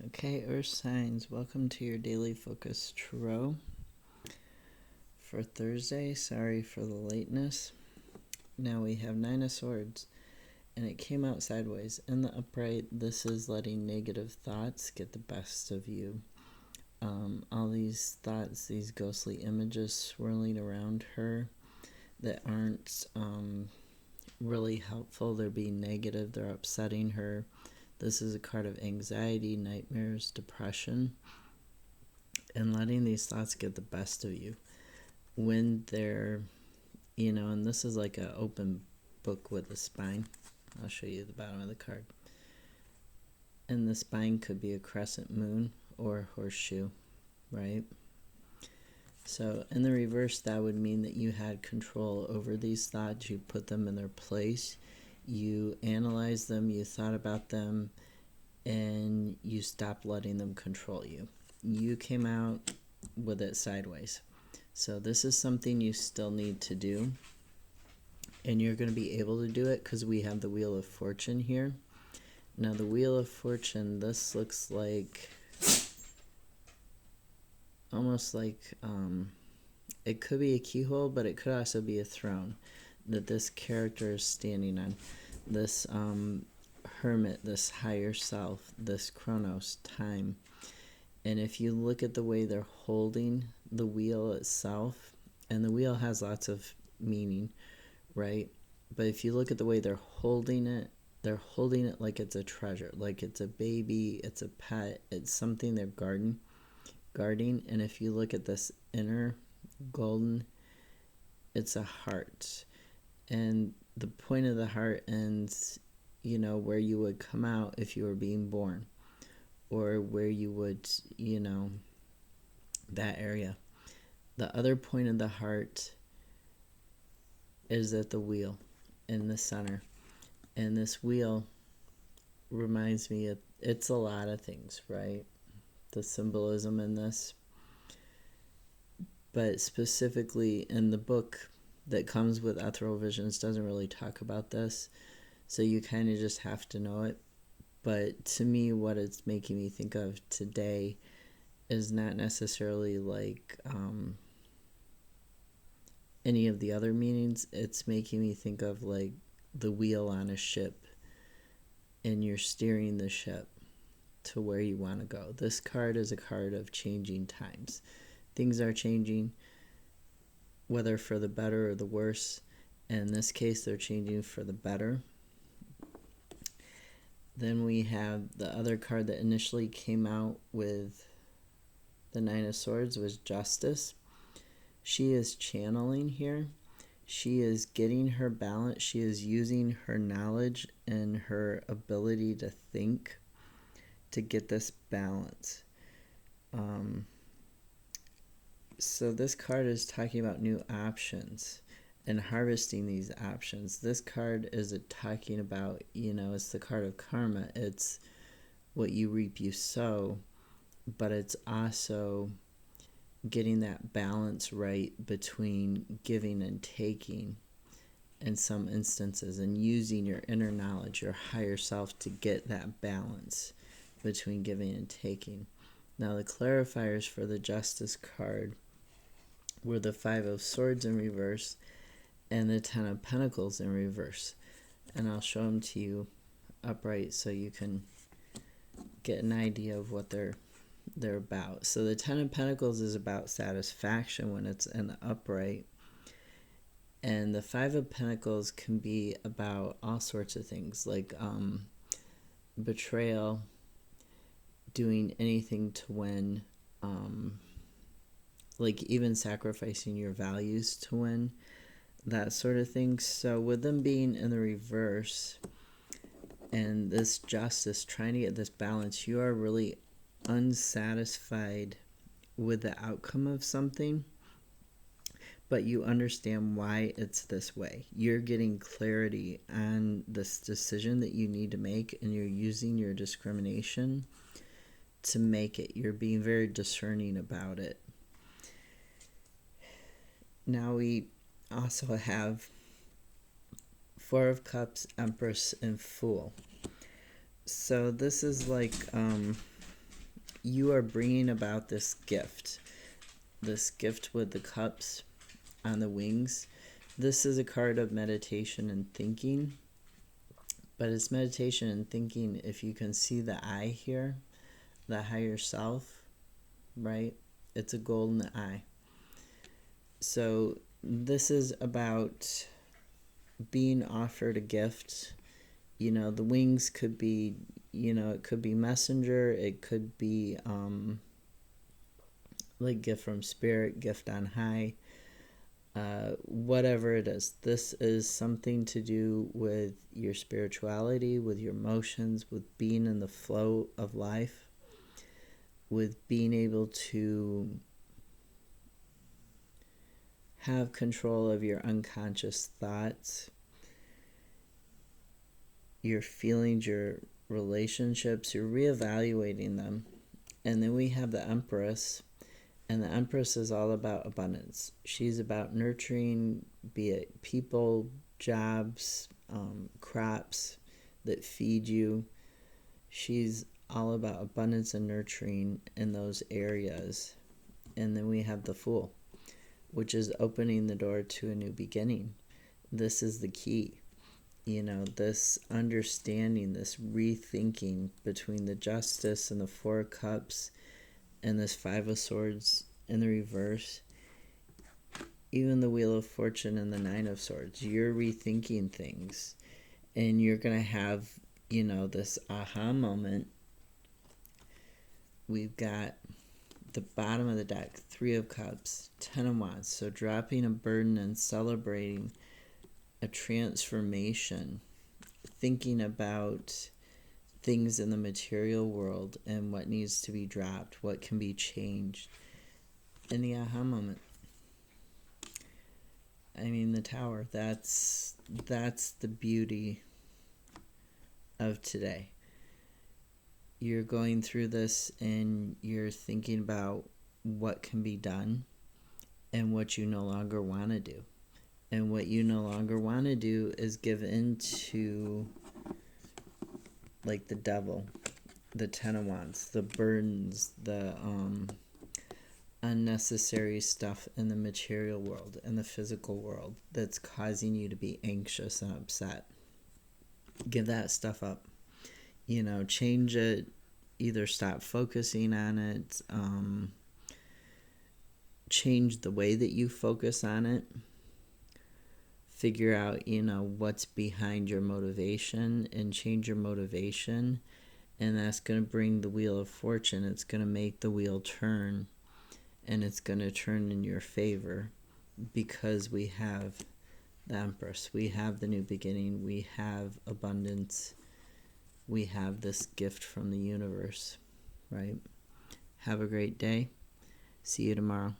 Okay, Earth signs, welcome to your daily focus tarot for Thursday. Sorry for the lateness. Now we have Nine of Swords, and it came out sideways. In the upright, this is letting negative thoughts get the best of you. All these thoughts, these ghostly images swirling around her that aren't really helpful. They're being negative, they're upsetting her. This is a card of anxiety, nightmares, depression, and letting these thoughts get the best of you. When they're, and this is like an open book with a spine. I'll show you the bottom of the card. And the spine could be a crescent moon or a horseshoe, right? So in the reverse, that would mean that you had control over these thoughts. You put them in their place. You analyzed them, you thought about them, and you stopped letting them control you. You came out with it sideways. So this is something you still need to do. And you're going to be able to do it because we have the Wheel of Fortune here. Now the Wheel of Fortune, this looks like, almost like, it could be a keyhole, but it could also be a throne that this character is standing on. This hermit, this higher self, this chronos, time. And if you look at the way they're holding the wheel itself, and the wheel has lots of meaning, right? But if you look at the way they're holding it like it's a treasure, like it's a baby, it's a pet, it's something they're guarding. And if you look at this inner golden, it's a heart. And the point of the heart ends, where you would come out if you were being born, or where you would, that area. The other point of the heart is at the wheel in the center. And this wheel reminds me of, it's a lot of things, right? The symbolism in this. But specifically in the book that comes with Ethereal Visions doesn't really talk about this, so you kind of just have to know it. But to me, what it's making me think of today is not necessarily like any of the other meanings. It's making me think of like the wheel on a ship, and you're steering the ship to where you want to go. This card is a card of changing times. Things are changing, whether for the better or the worse. In this case, they're changing for the better. Then we have the other card that initially came out with the Nine of Swords was Justice. She is channeling here. She is getting her balance. She is using her knowledge and her ability to think to get this balance. So this card is talking about new options and harvesting these options. This card is talking about, it's the card of karma. It's what you reap, you sow, but it's also getting that balance right between giving and taking in some instances, and using your inner knowledge, your higher self, to get that balance between giving and taking. Now the clarifiers for the Justice card were the Five of Swords in reverse and the Ten of Pentacles in reverse. And I'll show them to you upright so you can get an idea of what they're about. So the Ten of Pentacles is about satisfaction when it's in the upright. And the Five of Pentacles can be about all sorts of things, like betrayal, doing anything to win, like even sacrificing your values to win, that sort of thing. So with them being in the reverse and this Justice, trying to get this balance, you are really unsatisfied with the outcome of something, but you understand why it's this way. You're getting clarity on this decision that you need to make, and you're using your discrimination to make it. You're being very discerning about it. Now we also have Four of Cups, Empress, and Fool. So this is like you are bringing about this gift with the cups on the wings. This is a card of meditation and thinking, but it's meditation and thinking if you can see the eye here, the higher self, right? It's a golden eye. So this is about being offered a gift. You know, the wings could be, you know, it could be messenger, it could be like gift from spirit, gift on high, whatever it is. This is something to do with your spirituality, with your emotions, with being in the flow of life, with being able to have control of your unconscious thoughts, your feelings, your relationships. You're reevaluating them. And then we have the Empress, and the Empress is all about abundance. She's about nurturing, be it people, jobs, crops that feed you. She's all about abundance and nurturing in those areas. And then we have the Fool, which is opening the door to a new beginning. This is the key. You know, this understanding, this rethinking between the Justice and the Four of Cups and this Five of Swords in the reverse, even the Wheel of Fortune and the Nine of Swords. You're rethinking things, and you're going to have, you know, this aha moment. We've got the bottom of the deck, Three of Cups, Ten of Wands. So dropping a burden and celebrating a transformation, thinking about things in the material world and what needs to be dropped, what can be changed. In the aha moment, I mean, the Tower, that's the beauty of today. You're going through this and you're thinking about what can be done and what you no longer want to do. And what you no longer want to do is give in to, like, the devil, the Ten of Wands, the burdens, the unnecessary stuff in the material world and the physical world that's causing you to be anxious and upset. Give that stuff up. You know, change it. Either stop focusing on it. Change the way that you focus on it. Figure out, you know, what's behind your motivation and change your motivation. And that's going to bring the Wheel of Fortune. It's going to make the wheel turn. And it's going to turn in your favor because we have the Empress. We have the new beginning. We have abundance. We have this gift from the universe, right? Have a great day. See you tomorrow.